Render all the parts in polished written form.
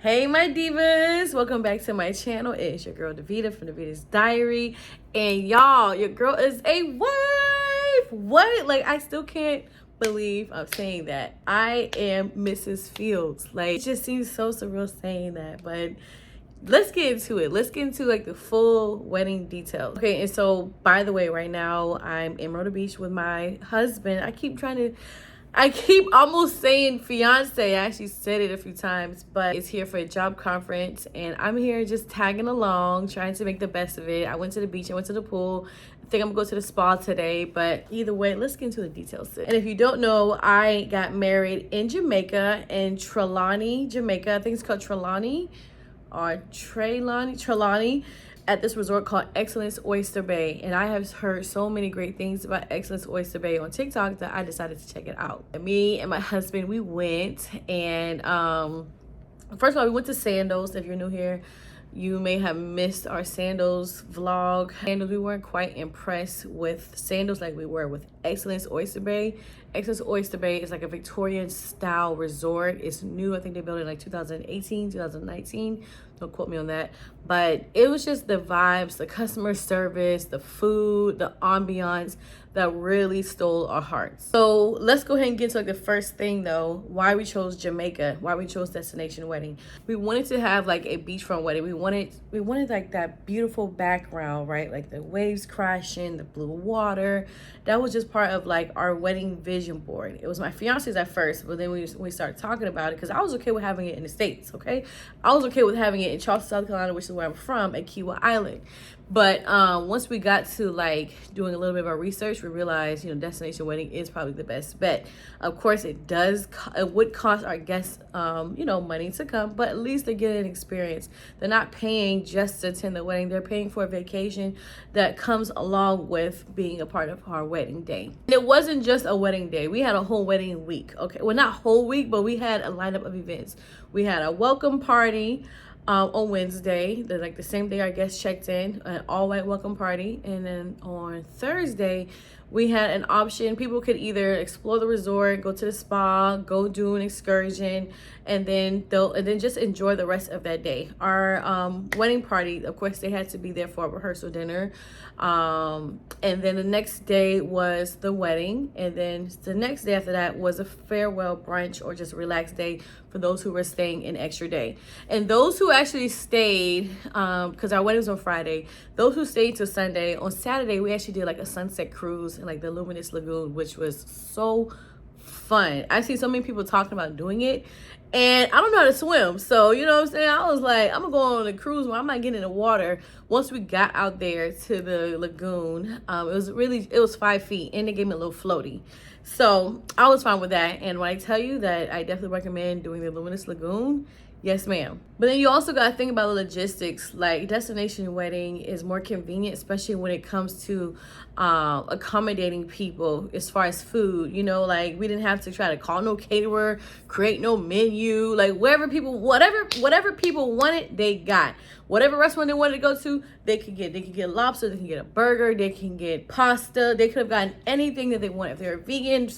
Hey my divas, welcome back to my channel. It's your girl Davita from Davita's Diary, and y'all, your girl is a wife. What? Like, I still can't believe I'm saying that. I am Mrs. Fields. Like, it just seems so surreal saying that, but let's get into it. Let's get into like the full wedding details. Okay, and so by the way, right now I'm in Myrtle Beach with my husband. I keep almost saying fiance. I actually said it a few times, but it's here for a job conference and I'm here just tagging along, trying to make the best of it. I went to the beach, I went to the pool. I think I'm gonna go to the spa today, but either way, let's get into the details. And if you don't know, I got married in Jamaica, in Trelawney, Jamaica. I think it's called Trelawney or Trelawney, at this resort called Excellence Oyster Bay. And I have heard so many great things about Excellence Oyster Bay on TikTok that I decided to check it out. And me and my husband, we went, and first of all, we went to Sandals. If you're new here, you may have missed our Sandals vlog. Sandals, we weren't quite impressed with Sandals like we were with Excellence Oyster Bay. Excellence Oyster Bay is like a Victorian style resort. It's new. I think they built it in like 2018, 2019. Don't quote me on that. But it was just the vibes, the customer service, the food, the ambiance that really stole our hearts. So let's go ahead and get to like the first thing though, why we chose Jamaica, why we chose destination wedding. We wanted to have like a beachfront wedding. We wanted like that beautiful background, right? Like the waves crashing, the blue water. That was just part of like our wedding vision board. It was my fiance's at first, but then we started talking about it because I was okay with having it in the States, okay? I was okay with having it in Charleston, South Carolina, which is where I'm from, at Kiwa Island. But once we got to like doing a little bit of our research, we realized, destination wedding is probably the best bet. Of course, it would cost our guests, money to come, but at least they get an experience. They're not paying just to attend the wedding. They're paying for a vacation that comes along with being a part of our wedding day. And it wasn't just a wedding day. We had a whole wedding week. Okay, well, not whole week, but we had a lineup of events. We had a welcome party on Wednesday, the same day our guests checked in, an all-white welcome party. And then on Thursday, we had an option. People could either explore the resort, go to the spa, go do an excursion, and then just enjoy the rest of that day. Our wedding party, of course, they had to be there for a rehearsal dinner. And then the next day was the wedding. And then the next day after that was a farewell brunch or just a relaxed day for those who were staying an extra day. And those who actually stayed, because our wedding was on Friday, those who stayed till Sunday, on Saturday, we actually did like a sunset cruise in like the Luminous Lagoon, which was so fun. I see so many people talking about doing it, and I don't know how to swim. So, you know what I'm saying? I was like, I'm gonna go on a cruise where I might get in the water. Once we got out there to the lagoon, it was 5 feet, and they gave me a little floaty. So I was fine with that. And when I tell you that I definitely recommend doing the Luminous Lagoon, yes, ma'am. But then you also got to think about the logistics. Like, destination wedding is more convenient, especially when it comes to accommodating people as far as food. Like, we didn't have to try to call no caterer, create no menu. Like, whatever people wanted, they got. Whatever restaurant they wanted to go to, they could get. They could get lobster, they can get a burger, they can get pasta. They could have gotten anything that they wanted. If they were vegan,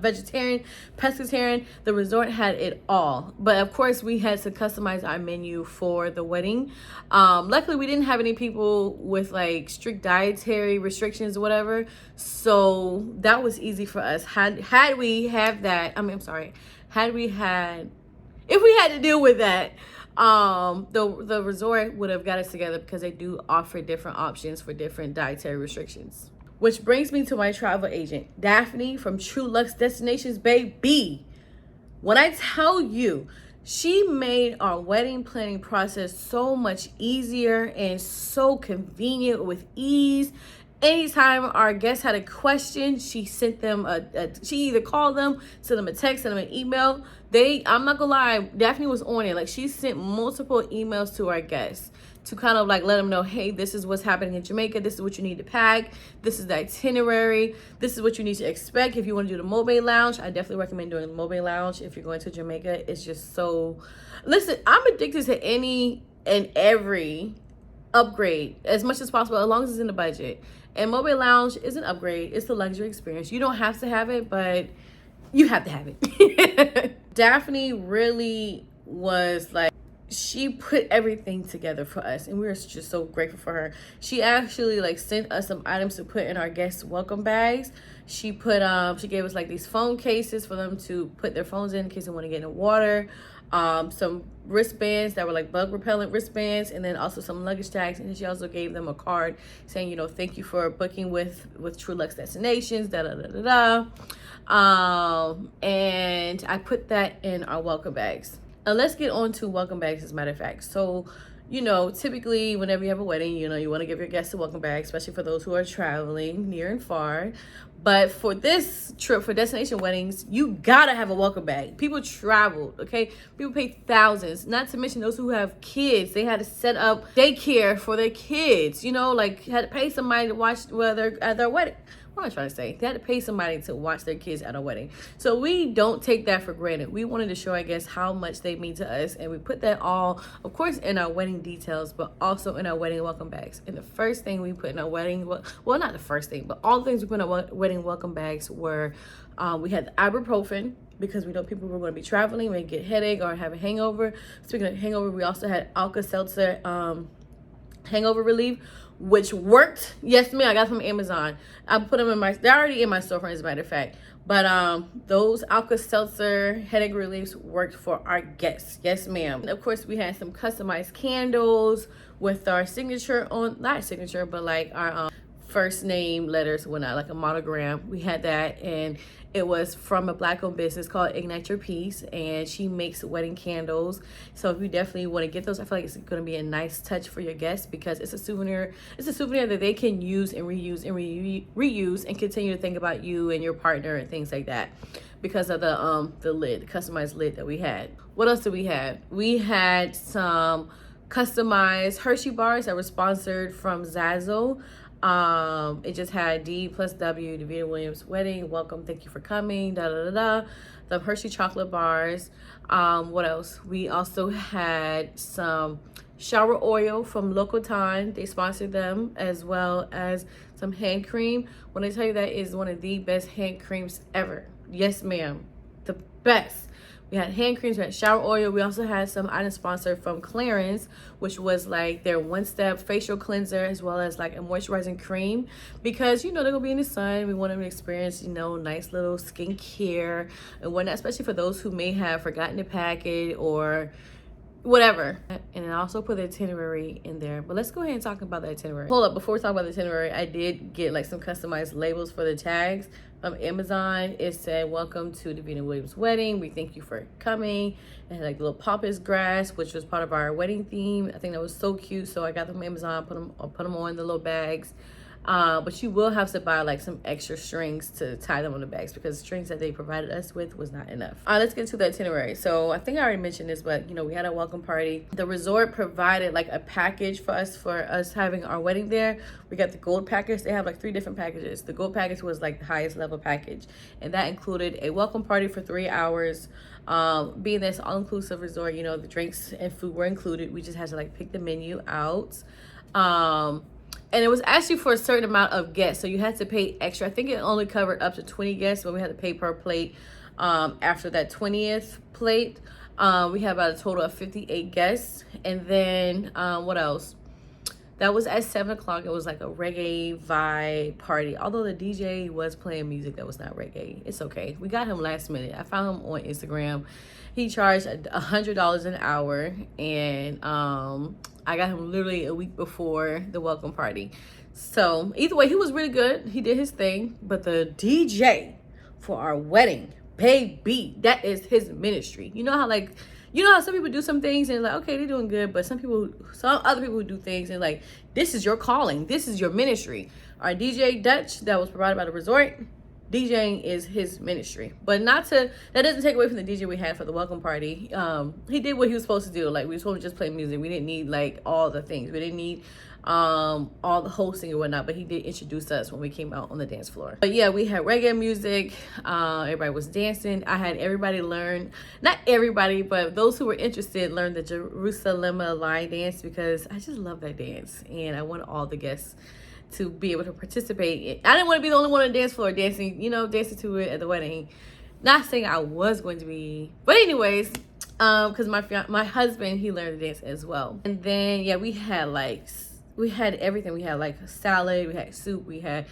vegetarian, pescatarian, the resort had it all. But of course, we had to customize our menu for the wedding. Luckily, we didn't have any people with like strict dietary restrictions or whatever. So that was easy for us. If we had to deal with that, the resort would have got us together because they do offer different options for different dietary restrictions. Which brings me to my travel agent, Daphne from True Luxe Destinations, baby. When I tell you, she made our wedding planning process so much easier and so convenient with ease. Anytime our guests had a question, she sent them she either called them, sent them a text, sent them an email. I'm not gonna lie, Daphne was on it. Like, she sent multiple emails to our guests to kind of like let them know, hey, this is what's happening in Jamaica. This is what you need to pack. This is the itinerary. This is what you need to expect. If you want to do the Mobile Lounge, I definitely recommend doing the Mobile Lounge if you're going to Jamaica. It's just so, listen, I'm addicted to any and every upgrade as much as possible, as long as it's in the budget. And Mobile Lounge is an upgrade. It's the luxury experience. You don't have to have it, but you have to have it. Daphne really was like she put everything together for us, and we are just so grateful for her. She actually like sent us some items to put in our guest welcome bags. She gave us like these phone cases for them to put their phones in case they want to get in the water. Some wristbands that were like bug repellent wristbands, and then also some luggage tags. And she also gave them a card saying, you know, thank you for booking with True Luxe Destinations, da da da da da. And I put that in our welcome bags. Let's get on to welcome bags, as a matter of fact. So, you know, typically whenever you have a wedding, you know, you want to give your guests a welcome bag, especially for those who are traveling near and far. But for this trip, for destination weddings, you gotta have a welcome bag. People traveled, okay? People paid thousands, not to mention those who have kids. They had to set up daycare for their kids, you know, like had to pay somebody to watch at their wedding. What am I trying to say? They had to pay somebody to watch their kids at a wedding. So we don't take that for granted. We wanted to show, I guess, how much they mean to us. And we put that all, of course, in our wedding details, but also in our wedding welcome bags. And the first thing we put in our wedding, well, not the first thing, but all the things we put in our wedding welcome bags were, we had the ibuprofen, because we know people were going to be traveling, may get headache or have a hangover. Speaking of hangover, we also had Alka-Seltzer hangover relief, which worked. Yes, ma'am. I got from Amazon. I put them they're already in my storefront, as a matter of fact. But those Alka-Seltzer headache reliefs worked for our guests. Yes, ma'am. And of course, we had some customized candles with our signature on, not signature, but like our first name letters, whatnot, like a monogram. We had that, and it was from a Black-owned business called Ignite Your Peace, and she makes wedding candles. So if you definitely want to get those, I feel like it's going to be a nice touch for your guests, because it's a souvenir. It's a souvenir that they can use and reuse and reuse and continue to think about you and your partner and things like that, because of the lid, the customized lid that we had. What else did we have? We had some customized Hershey bars that were sponsored from Zazzle. It just had D plus W, Davita Williams wedding, welcome, thank you for coming, da da da da. The Hershey chocolate bars. What else? We also had some shower oil from Locotan. They sponsored them, as well as some hand cream. When I tell you, that is one of the best hand creams ever. Yes, ma'am. The best. We had hand creams, we had shower oil. We also had some items sponsored from Clarence, which was like their one-step facial cleanser, as well as like a moisturizing cream, because, you know, they're gonna be in the sun. We want them to experience, you know, nice little skincare and whatnot, especially for those who may have forgotten to pack it or whatever. And I also put the itinerary in there, but let's go ahead and talk about the itinerary. Hold up, before we talk about the itinerary, I did get like some customized labels for the tags from Amazon. It said, welcome to Davita Williams wedding, we thank you for coming. And like little pampas grass, which was part of our wedding theme. I think that was so cute, so I got them from Amazon, put them on the little bags. But you will have to buy like some extra strings to tie them on the bags, because the strings that they provided us with was not enough. Let's get to the itinerary. So I think I already mentioned this, but you know, we had a welcome party. The resort provided like a package for us having our wedding there. We got the gold package. They have like 3 different packages. The gold package was like the highest level package, and that included a welcome party for 3 hours. Being this all-inclusive resort, you know, the drinks and food were included. We just had to like pick the menu out. And it was actually for a certain amount of guests, so you had to pay extra. I think it only covered up to 20 guests, but we had to pay per plate. After that 20th plate, we had about a total of 58 guests. And then what else? That was at 7 o'clock. It was like a reggae vibe party. Although the DJ was playing music that was not reggae. It's okay. We got him last minute. I found him on Instagram. He charged $100 an hour. And I got him literally a week before the welcome party. So either way, he was really good. He did his thing. But the DJ for our wedding, baby, that is his ministry. You know how some people do some things and like, okay, they're doing good, but some other people who do things and like, this is your calling, this is your ministry. Our DJ Dutch, that was provided by the resort, DJing is his ministry. But that doesn't take away from the DJ we had for the welcome party. He did what he was supposed to do. Like, we were supposed to just play music. We didn't need like all the things. We didn't need all the hosting and whatnot, but he did introduce us when we came out on the dance floor. But yeah, we had reggae music. Everybody was dancing. I had everybody learn, not everybody, but those who were interested learn the Jerusalem line dance, because I just love that dance, and I want all the guests to be able to participate. I didn't want to be the only one on the dance floor dancing, dancing to it at the wedding. Not saying I was going to be, but anyways, because my husband, he learned to dance as well. And then yeah, we had everything. We had like a salad, we had soup, we had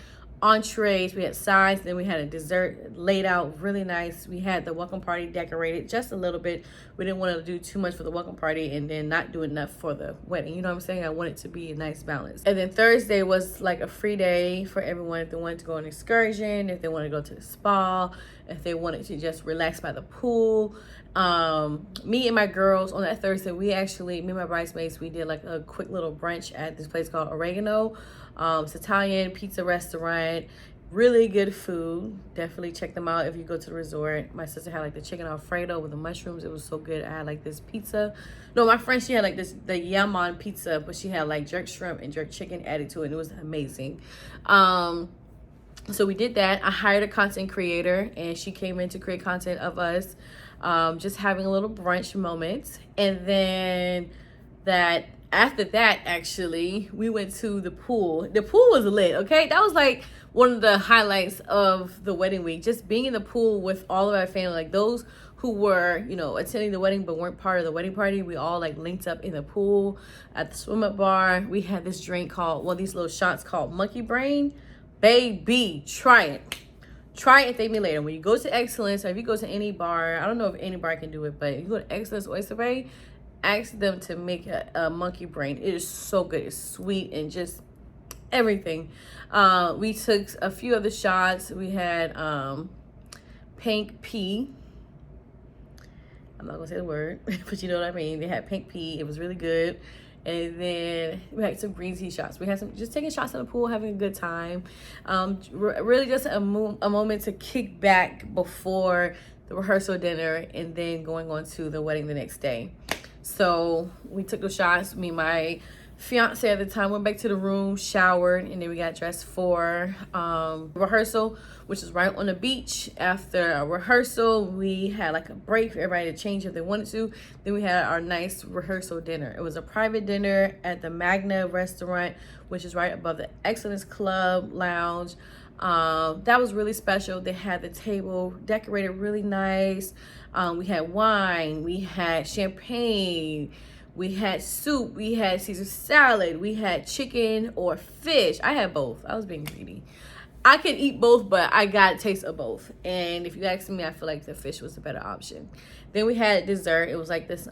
entrees, we had sides, then we had a dessert laid out really nice. We had the welcome party decorated just a little bit. We didn't want to do too much for the welcome party and then not do enough for the wedding. You know what I'm saying? I want it to be a nice balance. And then Thursday was like a free day for everyone if they wanted to go on an excursion, if they wanted to go to the spa, if they wanted to just relax by the pool. Me and my girls on that Thursday, me and my bridesmaids, we did like a quick little brunch at this place called Oregano. It's Italian pizza restaurant, really good food. Definitely check them out if you go to the resort. My sister had like the chicken alfredo with the mushrooms. It was so good. I had like this pizza. No, my friend, she had like the yaman pizza, but she had like jerk shrimp and jerk chicken added to it. It was amazing. So we did that. I hired a content creator and she came in to create content of us, just having a little brunch moment. And then after that, actually, we went to the pool. The pool was lit, okay? That was like one of the highlights of the wedding week. Just being in the pool with all of our family, like those who were, you know, attending the wedding but weren't part of the wedding party. We all like linked up in the pool at the swim up bar. We had this drink called, these little shots called Monkey Brain. Baby, try it. Try it, thank me later. When you go to Excellence, or if you go to any bar, I don't know if any bar can do it, but if you go to Excellence Oyster Bay, ask them to make a monkey brain. It is so good. It's sweet and just everything. We took a few other shots. We had pink pea. I'm not gonna say the word, but you know what I mean. They had pink pea. It was really good. And then we had some green tea shots. We had some just taking shots in the pool, having a good time. Really just a moment to kick back before the rehearsal dinner and then going on to the wedding the next day. So we took the shots. Me and my fiance at the time went back to the room, showered, and then we got dressed for rehearsal, which is right on the beach. After a rehearsal, we had like a break for everybody to change if they wanted to. Then we had our nice rehearsal dinner. It was a private dinner at the Magna restaurant, which is right above the Excellence Club Lounge. That was really special. They had the table decorated really nice. We had wine, we had champagne, we had soup, we had Caesar salad, we had chicken or fish. I had both. I was being greedy. I can eat both, but I got a taste of both. And if you ask me, I feel like the fish was the better option. Then we had dessert. It was like this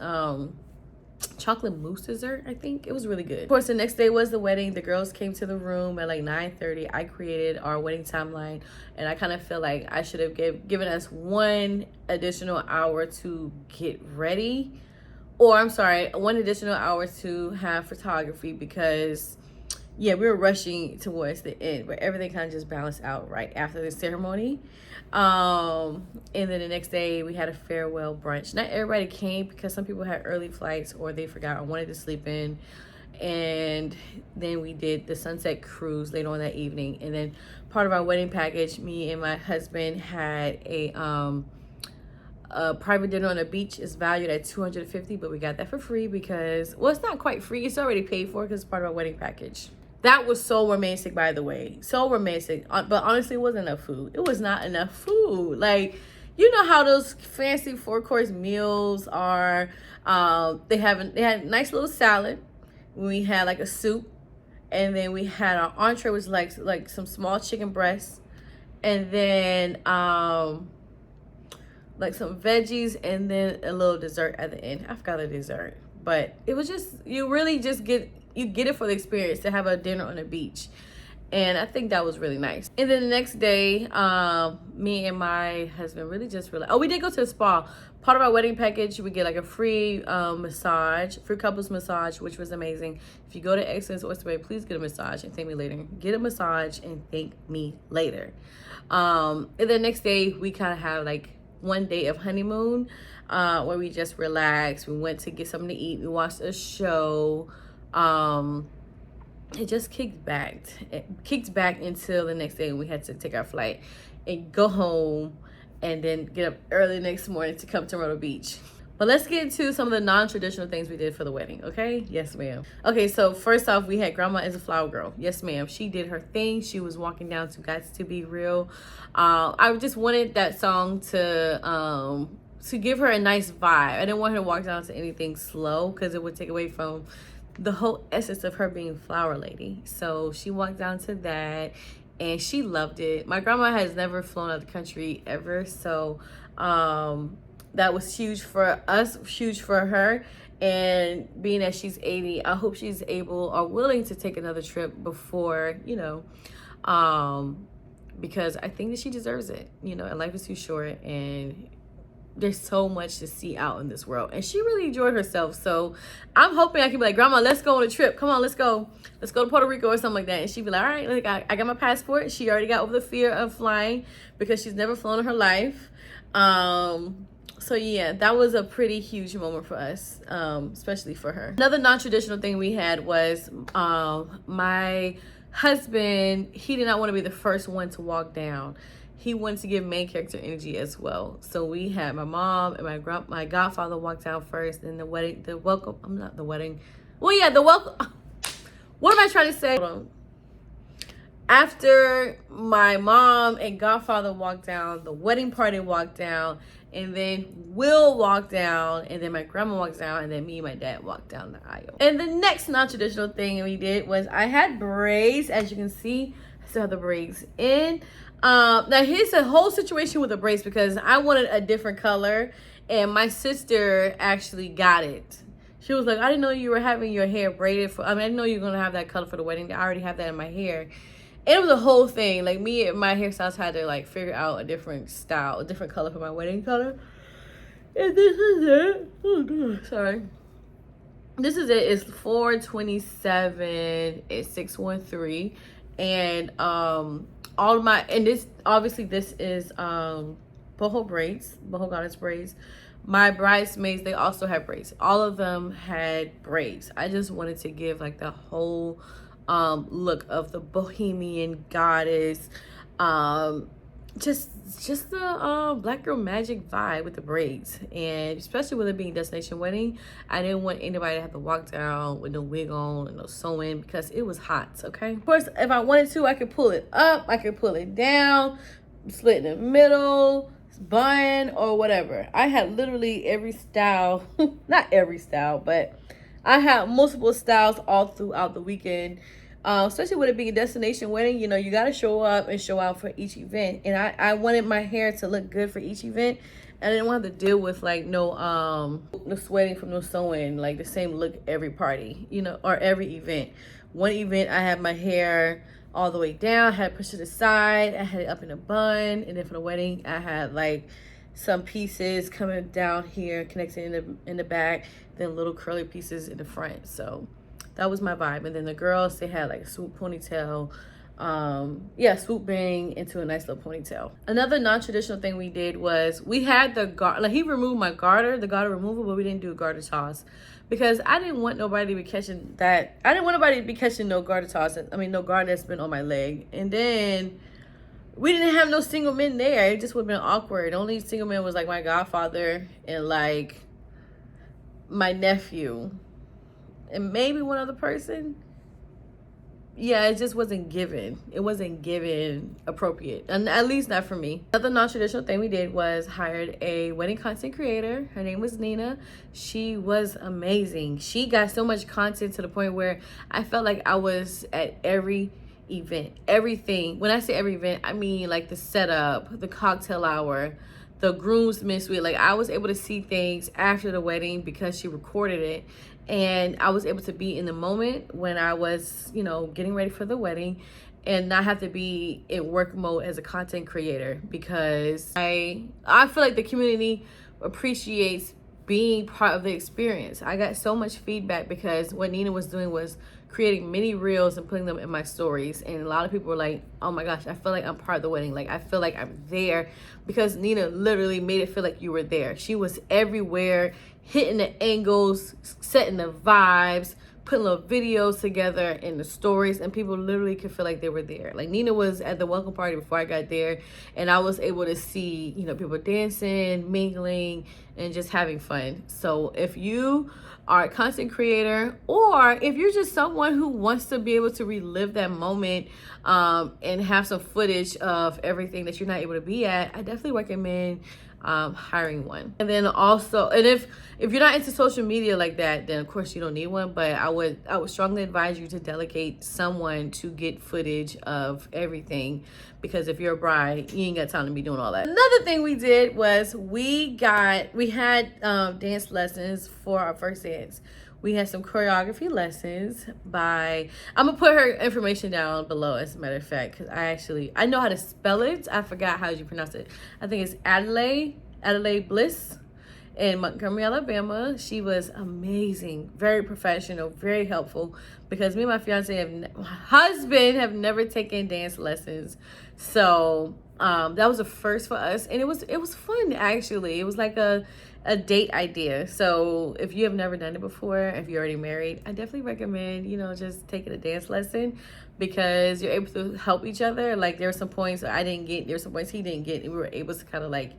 chocolate mousse dessert, I think. It was really good. Of course, the next day was the wedding. The girls came to the room at like 9:30. I created our wedding timeline, and I kind of feel like I should have given us one additional hour to get ready. Or I'm sorry, one additional hour to have photography, because yeah, we were rushing towards the end, but everything kind of just balanced out right after the ceremony. And then the next day we had a farewell brunch. Not everybody came because some people had early flights or they forgot or wanted to sleep in. And then we did the sunset cruise later on that evening. And then part of our wedding package, me and my husband had a private dinner on the beach. Is valued at $250, but we got that for free because, well, it's not quite free. It's already paid for because it's part of our wedding package. That was so romantic, by the way. So romantic. But honestly, it wasn't enough food. It was not enough food. Like, you know how those fancy 4-course meals are. They had a nice little salad. We had like a soup. And then we had our entree, which was like some small chicken breasts. And then like some veggies, and then a little dessert at the end. I forgot the dessert. But it was just, you really just get it for the experience to have a dinner on the beach. And I think that was really nice. And then the next day, me and my husband really just realized, we did go to the spa. Part of our wedding package, we get like a free massage, free couples massage, which was amazing. If you go to Excellence Oyster Bay, please get a massage and thank me later. Get a massage and thank me later. And the next day, we kind of have like one day of honeymoon, where we just relaxed. We went to get something to eat. We watched a show. It just kicked back until the next day when we had to take our flight and go home and then get up early the next morning to come to Myrtle Beach. But let's get into some of the non-traditional things we did for the wedding, okay? Yes, ma'am. Okay, so first off, we had Grandma is a Flower Girl. Yes, ma'am. She did her thing. She was walking down to Got to Be Real. I just wanted that song to to give her a nice vibe. I didn't want her to walk down to anything slow because it would take away from the whole essence of her being flower lady. So she walked down to that and she loved it. My grandma has never flown out of the country ever, so that was huge for us, huge for her. And being that she's 80, I hope she's able or willing to take another trip before, you know, because I think that she deserves it, you know, and life is too short and there's so much to see out in this world. And she really enjoyed herself. So I'm hoping I can be like, Grandma, let's go on a trip. Come on, let's go. Let's go to Puerto Rico or something like that. And she'd be like, all right, like, I got my passport. She already got over the fear of flying because she's never flown in her life. So yeah, that was a pretty huge moment for us, especially for her. Another non-traditional thing we had was my husband, he did not want to be the first one to walk down. He wanted to give main character energy as well. So we had my mom and my godfather walk down first, and the welcome. Well, yeah, the welcome. What am I trying to say? Hold on. After my mom and godfather walked down, the wedding party walked down, and then Will walked down, and then my grandma walked down, and then me and my dad walked down the aisle. And the next non-traditional thing we did was I had braids. As you can see, I still have the braids in. Now here's the whole situation with the braids because I wanted a different color, and my sister actually got it. She was like, I didn't know you were having your hair braided I didn't know you were gonna have that color for the wedding. I already have that in my hair. And it was a whole thing. Like, me and my hairstylists had to like figure out a different style, a different color for my wedding color. And this is it. Oh God, sorry. This is it. It's 427. It's 613. And all of my, and this obviously this is boho braids, boho goddess braids. My bridesmaids, they also have braids. All of them had braids. I just wanted to give like the whole look of the bohemian goddess, just the black girl magic vibe with the braids. And especially with it being destination wedding, I didn't want anybody to have to walk down with no wig on and no sewing because it was hot. Okay, of course, if I wanted to, I could pull it up, I could pull it down, split in the middle, bun, or whatever. I had literally every style. Not every style, but I had multiple styles all throughout the weekend. Especially with it being a destination wedding, you know, you got to show up and show out for each event. And I wanted my hair to look good for each event. And I didn't want to have to deal with like no sweating from no sewing, like the same look every party, you know, or every event. One event I had my hair all the way down, I had it pushed to the side, I had it up in a bun. And then for the wedding, I had like some pieces coming down here, connecting in the back, then little curly pieces in the front. So that was my vibe. And then the girls, they had like a swoop ponytail, swoop bang into a nice little ponytail. Another non-traditional thing we did was we had the garter. Like, he removed my garter, the garter removal, but we didn't do a garter toss because I didn't want nobody to be catching that. I didn't want nobody to be catching no garter toss. I mean, no garter that's been on my leg. And then we didn't have no single men there. It just would have been awkward. The only single man was like my godfather and like my nephew and maybe one other person. Yeah, it just wasn't given. It wasn't given appropriate, and at least not for me. Another non-traditional thing we did was hired a wedding content creator. Her name was Nina. She was amazing. She got so much content to the point where I felt like I was at every event, everything. When I say every event, I mean like the setup, the cocktail hour, the groomsmen suite. Like, I was able to see things after the wedding because she recorded it, and I was able to be in the moment when I was, you know, getting ready for the wedding and not have to be in work mode as a content creator, because I feel like the community appreciates being part of the experience. I got so much feedback because what Nina was doing was creating mini reels and putting them in my stories, and a lot of people were like, oh my gosh, I feel like I'm part of the wedding. Like, I feel like I'm there, because Nina literally made it feel like you were there. She was everywhere, hitting the angles, setting the vibes, putting little videos together in the stories, and people literally could feel like they were there. Like, Nina was at the welcome party before I got there, and I was able to see, you know, people dancing, mingling, and just having fun. So if you are a content creator, or if you're just someone who wants to be able to relive that moment and have some footage of everything that you're not able to be at, I definitely recommend hiring one. And then also, and if you're not into social media like that, then of course you don't need one, but I would strongly advise you to delegate someone to get footage of everything, because if you're a bride, you ain't got time to be doing all that. Another thing we did was we had dance lessons for our first dance. We had some choreography lessons I'm gonna put her information down below, as a matter of fact, because I know how to spell it. I forgot how you pronounce it. I think it's Adelaide Bliss in Montgomery, Alabama. She was amazing, very professional, very helpful, because me and my husband have never taken dance lessons. So that was a first for us, and it was fun, actually. It was like a date idea. So if you have never done it before, if you're already married, I definitely recommend, just taking a dance lesson, because you're able to help each other. Like, there were some points I didn't get, there were some points he didn't get, and we were able to kind of like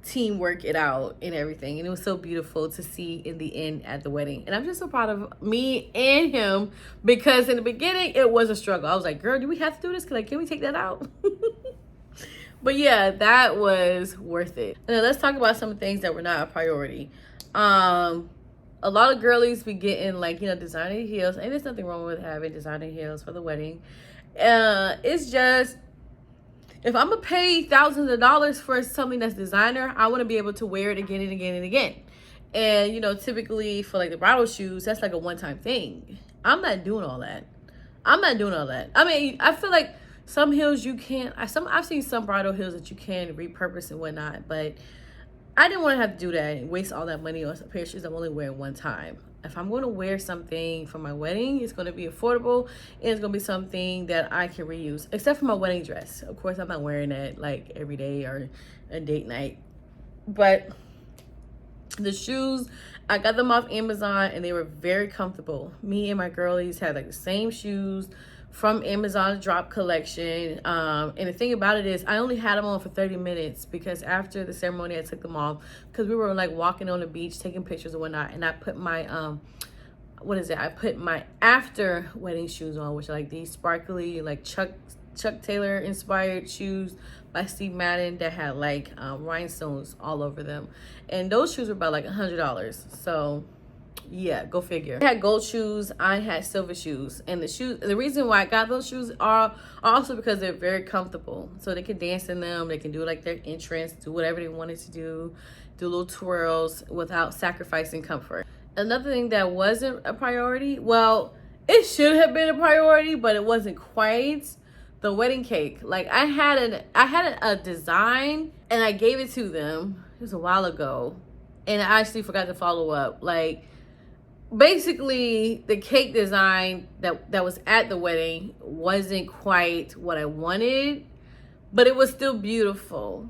teamwork it out and everything. And it was so beautiful to see in the end at the wedding. And I'm just so proud of me and him, because in the beginning it was a struggle. I was like, girl, do we have to do this? Can we take that out? But yeah, that was worth it. And then let's talk about some things that were not a priority. A lot of girlies be getting like, designer heels, and there's nothing wrong with having designer heels for the wedding. It's just, if I'm gonna pay thousands of dollars for something that's designer, I want to be able to wear it again and again and again. And typically for like the bridal shoes, that's like a one-time thing. I'm not doing all that. I mean, I feel like some heels you can't. I've seen some bridal heels that you can repurpose and whatnot, but I didn't want to have to do that and waste all that money on a pair of shoes I'm only wearing one time. If I'm going to wear something for my wedding, it's going to be affordable, and it's going to be something that I can reuse, except for my wedding dress. Of course, I'm not wearing that like every day or a date night. But the shoes, I got them off Amazon, and they were very comfortable. Me and my girlies had like the same shoes from Amazon's drop collection. And the thing about it is, I only had them on for 30 minutes, because after the ceremony I took them off, because we were like walking on the beach taking pictures and whatnot, and I put my I put my after wedding shoes on, which are like these sparkly like Chuck Taylor inspired shoes by Steve Madden that had like rhinestones all over them. And those shoes were about like $100. So yeah, go figure. I had gold shoes, I had silver shoes, and the reason why I got those shoes are also because they're very comfortable. So they can dance in them, they can do like their entrance, do whatever they wanted to do little twirls without sacrificing comfort. Another thing that wasn't a priority, well, it should have been a priority, but it wasn't quite, the wedding cake. Like, I had a design, and I gave it to them. It was a while ago, and I actually forgot to follow up. Like, basically the cake design that was at the wedding wasn't quite what I wanted, but it was still beautiful.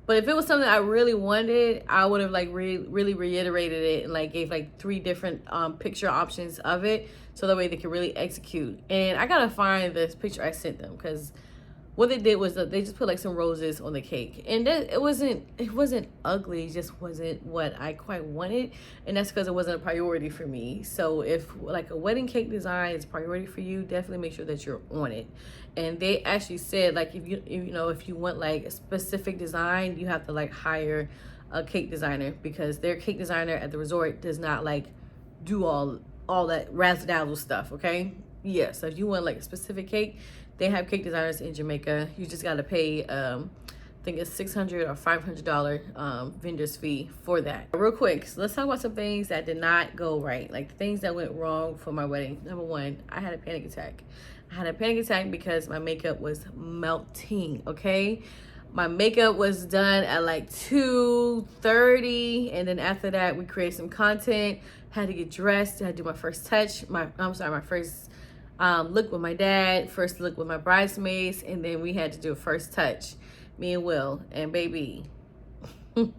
But if it was something I really wanted, I would have like really reiterated it and like gave like 3 different picture options of it, so that way they could really execute. And I gotta find this picture I sent them, because what they did was that they just put like some roses on the cake, and it wasn't ugly, it just wasn't what I quite wanted, and that's because it wasn't a priority for me. So if like a wedding cake design is a priority for you, definitely make sure that you're on it. And they actually said like if you want like a specific design, you have to like hire a cake designer, because their cake designer at the resort does not like do all that razzle dazzle stuff. Okay, yeah. So if you want like a specific cake, they have cake designers in Jamaica. You just got to pay, I think it's $600 or $500 vendor's fee for that. Real quick, so let's talk about some things that did not go right, like things that went wrong for my wedding. Number 1, I had a panic attack. I had a panic attack because my makeup was melting, okay? My makeup was done at like 2:30, and then after that, we created some content, had to get dressed, had to do my first touch, my first look with my dad, first look with my bridesmaids, and then we had to do a first touch, me and Will, and baby. It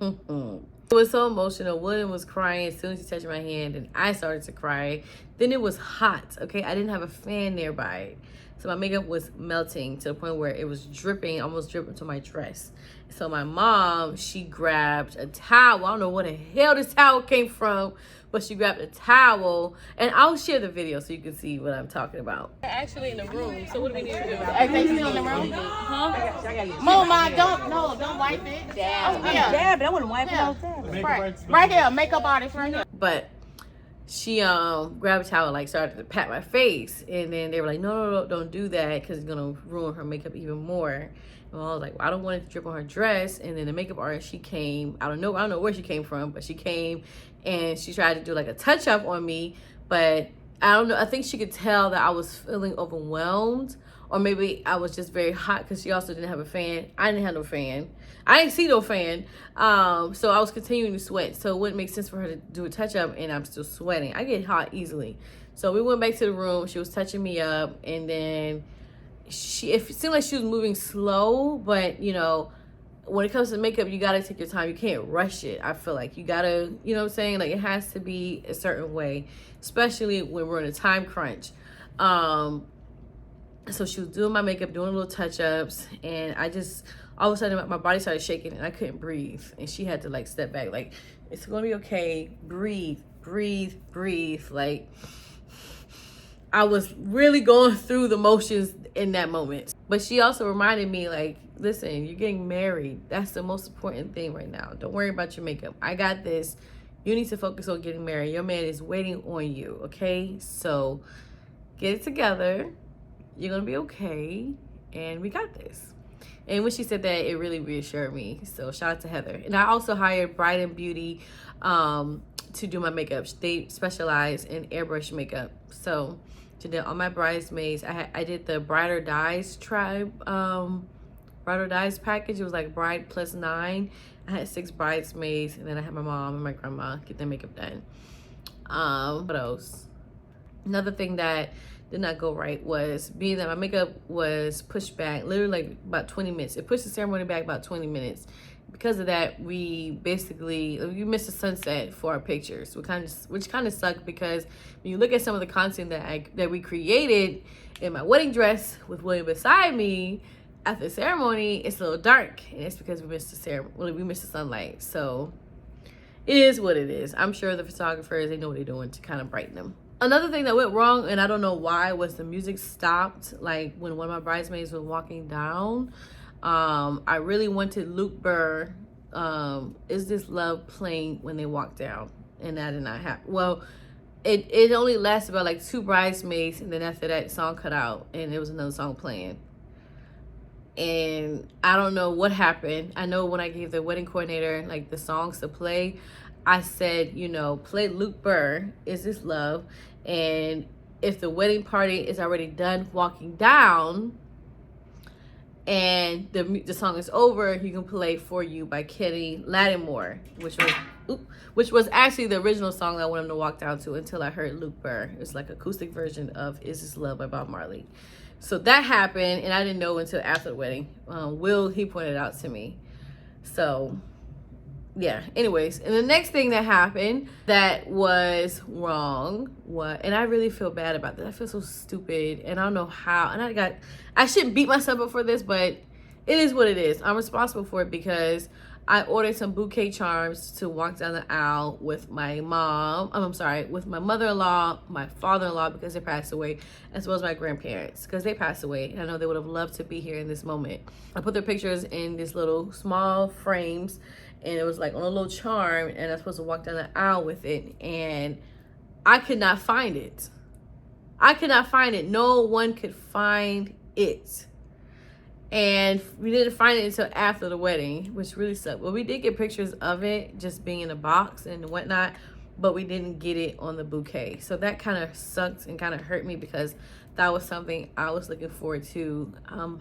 was so emotional. William was crying as soon as he touched my hand, and I started to cry. Then it was hot, okay? I didn't have a fan nearby. So my makeup was melting to the point where it was dripping, almost dripping to my dress. So my mom, she grabbed a towel. I don't know where the hell this towel came from, but she grabbed a towel, and I'll share the video so you can see what I'm talking about. They're actually in the room, so what do we need to do? Are they still in the room? Huh? Mama, don't wipe it. Dab. Oh, yeah. Dab, but I wouldn't wipe Yeah. it out. Right here, makeup artist right here. But she grabbed a towel, like started to pat my face, and then they were like, no, don't do that because it's gonna ruin her makeup even more. And I was like, well, I don't want it to drip on her dress. And then the makeup artist, she came, I don't know where she came from, but she came and she tried to do like a touch up on me, but I don't know, I think she could tell that I was feeling overwhelmed, or maybe I was just very hot because she also didn't have a fan. I didn't have no fan. I didn't see no fan. So I was continuing to sweat. So it wouldn't make sense for her to do a touch up and I'm still sweating. I get hot easily. So we went back to the room. She was touching me up, and then it seemed like she was moving slow, but you know, when it comes to makeup, you gotta take your time. You can't rush it. I feel like you gotta, you know what I'm saying? Like, it has to be a certain way, especially when we're in a time crunch. So she was doing my makeup, doing little touch-ups, and I just, all of a sudden, my body started shaking and I couldn't breathe. And she had to like step back, like, it's gonna be okay. Breathe. Like, I was really going through the motions in that moment. But she also reminded me, like, listen, you're getting married. That's the most important thing right now. Don't worry about your makeup. I got this. You need to focus on getting married. Your man is waiting on you, okay? So get it together. You're going to be okay. And we got this. And when she said that, it really reassured me. So shout out to Heather. And I also hired Bride and Beauty to do my makeup. They specialize in airbrush makeup. So to do all my bridesmaids, I did the Bride or Dies Bride or Dies package. It was like bride plus 9. I had 6 bridesmaids, and then I had my mom and my grandma get their makeup done. What else? Another thing that did not go right was being that my makeup was pushed back literally like about 20 minutes. It pushed the ceremony back about 20 minutes. Because of that, we missed the sunset for our pictures, which kind of sucked, because when you look at some of the content that we created in my wedding dress with William beside me after the ceremony, it's a little dark, and it's because we missed the ceremony. We missed the sunlight. So it is what it is. I'm sure the photographers, they know what they're doing to kind of brighten them. Another thing that went wrong, and I don't know why, was the music stopped like when one of my bridesmaids was walking down. I really wanted Luke Burr, Is This Love, playing when they walked down, and that did not happen. Well, it only lasted about like 2 bridesmaids, and then after that, the song cut out and there was another song playing. And I don't know what happened. I know when I gave the wedding coordinator like the songs to play, I said, you know, play Luke Burr, Is This Love, and if the wedding party is already done walking down and the song is over, you can play For You by Kenny Lattimore, which was actually the original song that I wanted them to walk down to until I heard Luke Burr. It's like acoustic version of Is This Love by Bob Marley. So that happened, and I didn't know until after the wedding. Will, he pointed it out to me. So yeah, anyways, and the next thing that happened that was wrong and I really feel bad about this. I feel so stupid, and I don't know how, and I shouldn't beat myself up for this, but it is what it is. I'm responsible for it because I ordered some bouquet charms to walk down the aisle with my mom. With my mother-in-law, my father-in-law, because they passed away, as well as my grandparents, because they passed away. And I know they would have loved to be here in this moment. I put their pictures in these little small frames, and it was like on a little charm, and I was supposed to walk down the aisle with it, and I could not find it. No one could find it. And we didn't find it until after the wedding, which really sucked. But we did get pictures of it just being in a box and whatnot, but we didn't get it on the bouquet. So that kind of sucked and kind of hurt me, because that was something I was looking forward to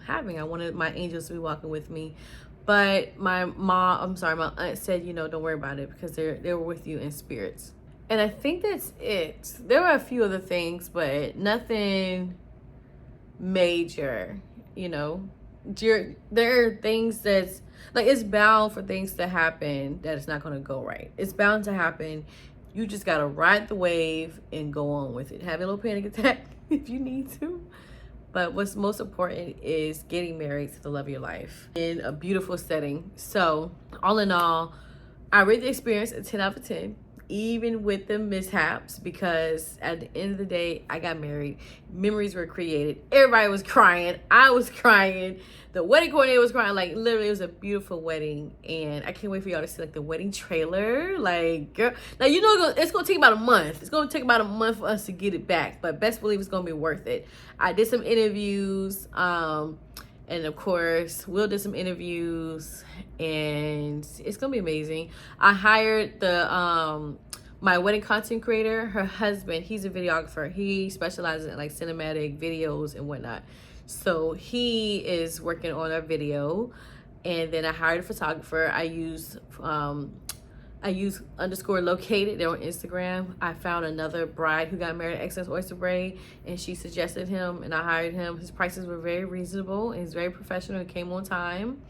having. I wanted my angels to be walking with me. But my aunt said, you know, don't worry about it, because they were with you in spirits. And I think that's it. There were a few other things, but nothing major, you know. There are things that's like, it's bound for things to happen that it's not going to go right. It's bound to happen. You just got to ride the wave and go on with it. Have a little panic attack if you need to. but what's most important is getting married to the love of your life in a beautiful setting. So all in all, I rate the experience a 10 out of 10, even with the mishaps, because at the end of the day, I got married. Memories were created. Everybody was crying. I was crying. The wedding coordinator was crying. Like, literally, it was a beautiful wedding. And I can't wait for y'all to see, like, the wedding trailer. Like, girl, like, you know, it's going to take about a month. It's going to take about a month for us to get it back. But best believe it's going to be worth it. I did some interviews. And of course, Will did some interviews, and it's gonna be amazing. I hired the my wedding content creator. Her husband, he's a videographer. He specializes in like cinematic videos and whatnot. So he is working on our video, and then I hired a photographer. I use underscore located. They're on Instagram. I found another bride who got married at Excellence Oyster Bay, and she suggested him, and I hired him. His prices were very reasonable, and he's very professional. He came on time,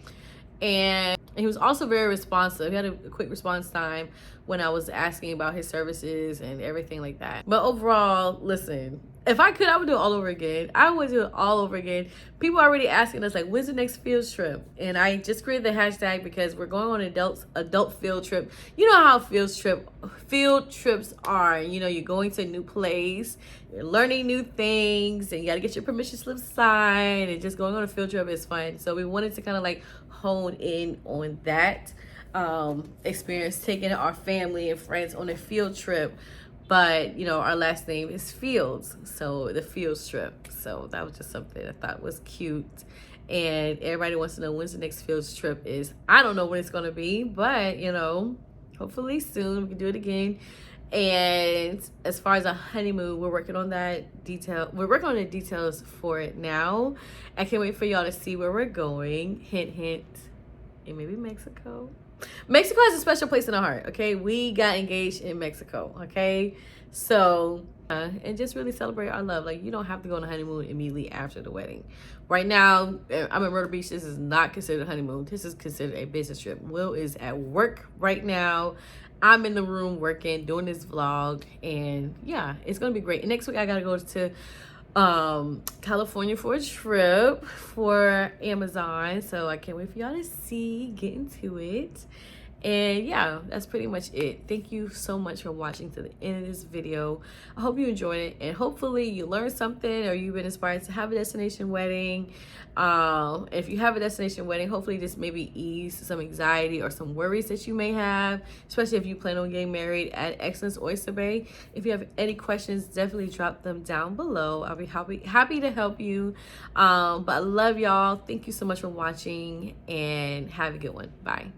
and he was also very responsive. He had a quick response time when I was asking about his services and everything like that. But overall, listen, if I could, I would do it all over again. I would do it all over again. People are already asking us, like, when's the next field trip? And I just created the hashtag because we're going on adult field trip. You know how field trips are. You know, you're going to a new place, you're learning new things, and you got to get your permission slip signed, and just going on a field trip is fun. So we wanted to kind of like hone in on that experience, taking our family and friends on a field trip. But, you know, our last name is Fields, so the Fields trip. So that was just something I thought was cute. And everybody wants to know when's the next Fields trip is. I don't know when it's going to be, but, you know, hopefully soon we can do it again. And as far as a honeymoon, we're working on that detail. We're working on the details for it now. I can't wait for y'all to see where we're going. Hint, hint. And maybe Mexico. Mexico has a special place in our heart, okay? We got engaged in Mexico, okay? So, and just really celebrate our love. Like, you don't have to go on a honeymoon immediately after the wedding. Right now, I'm in Myrtle Beach. This is not considered a honeymoon. This is considered a business trip. Will is at work right now. I'm in the room working, doing this vlog. And yeah, it's going to be great. And next week, I got to go to California for a trip for Amazon, so I can't wait for y'all to see, get into it. And yeah, that's pretty much it. Thank you so much for watching to the end of this video. I hope you enjoyed it, and hopefully you learned something, or you've been inspired to have a destination wedding. If you have a destination wedding, hopefully this maybe ease some anxiety or some worries that you may have, especially if you plan on getting married at Excellence Oyster Bay. If you have any questions, definitely drop them down below. I'll be happy to help you. But I love y'all. Thank you so much for watching, and have a good one. Bye.